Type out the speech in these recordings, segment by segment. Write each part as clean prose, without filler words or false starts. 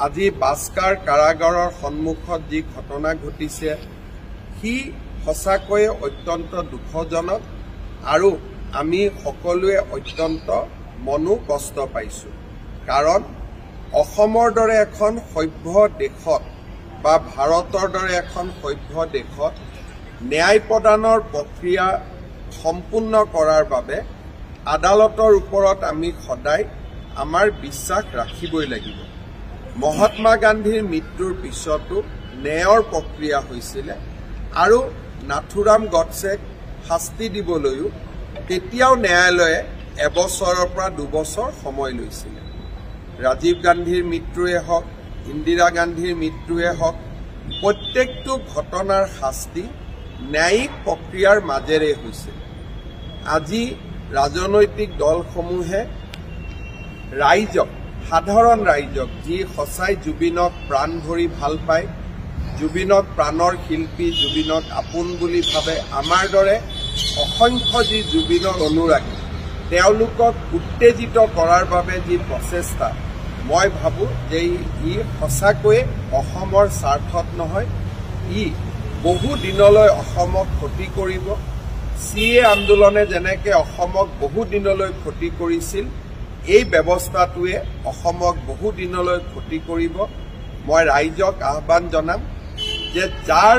আজি বাস্কাৰ কাৰাগাৰৰ সন্মুখত যি ঘটনা ঘটিছে সি সঁচাকৈয়ে অত্যন্ত দুখজনক আৰু আমি সকলোৱে অত্যন্ত মনো কষ্ট পাইছো। কাৰণ অসমৰ দৰে এখন সভ্য দেশত বা ভাৰতৰ দৰে এখন সভ্য দেশত ন্যায় প্ৰদানৰ প্ৰক্ৰিয়া সম্পূৰ্ণ কৰাৰ বাবে আদালতৰ ওপৰত আমি সদায় আমাৰ বিশ্বাস ৰাখিবই লাগিব। মহাত্মা গান্ধীৰ মৃত্যুৰ পিছতো ন্যায়ৰ প্ৰক্ৰিয়া হৈছিল আৰু নাথুৰাম গডছেক শাস্তি দিবলৈও তেতিয়াও ন্যায়ালয়ে এবছৰৰ পৰা 2 বছৰ সময় লৈছিল। ৰাজীৱ গান্ধীৰ মৃত্যুৱে হওক, ইন্দিৰা গান্ধীৰ মৃত্যুৱে হওক, প্ৰত্যেকটো ঘটনাৰ শাস্তি ন্যায়িক প্ৰক্ৰিয়াৰ মাজেৰে হৈছিল। আজি ৰাজনৈতিক দলসমূহে ৰাইজক, সাধাৰণ ৰাইজক যি সঁচাই জুবিনক প্ৰাণ ভৰি ভাল পায়, জুবিনক প্ৰাণৰ শিল্পী, জুবিনক আপোন বুলি ভাবে, আমাৰ দৰে অসংখ্য যি জুবিনৰ অনুৰাগী তেওঁলোকক উত্তেজিত কৰাৰ বাবে যি প্ৰচেষ্টা, মই ভাবো যে ই সঁচাকৈয়ে অসমৰ স্বাৰ্থত নহয়, ই বহু দিনলৈ অসমক ক্ষতি কৰিব। CA আন্দোলনে যেনেকৈ অসমক বহু দিনলৈ ক্ষতি কৰিছিল, এই ব্যৱস্থাটোৱে অসমক বহু দিনলৈ ক্ষতি কৰিব। মই ৰাইজক আহ্বান জনাম যে যাৰ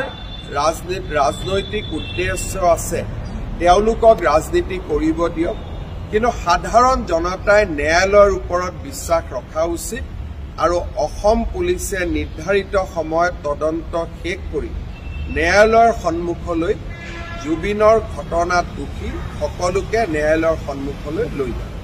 ৰাজনৈতিক উদ্দেশ্য আছে তেওঁলোকক ৰাজনীতি কৰিব দিয়ক, কিন্তু সাধাৰণ জনতাই ন্যায়ালয়ৰ ওপৰত বিশ্বাস ৰখা উচিত আৰু অসম পুলিচে নিৰ্ধাৰিত সময়ত তদন্ত শেষ কৰি ন্যায়ালয়ৰ সন্মুখলৈ জুবিনৰ ঘটনাত দোষী সকলোকে ন্যায়ালয়ৰ সন্মুখলৈ লৈ যাব।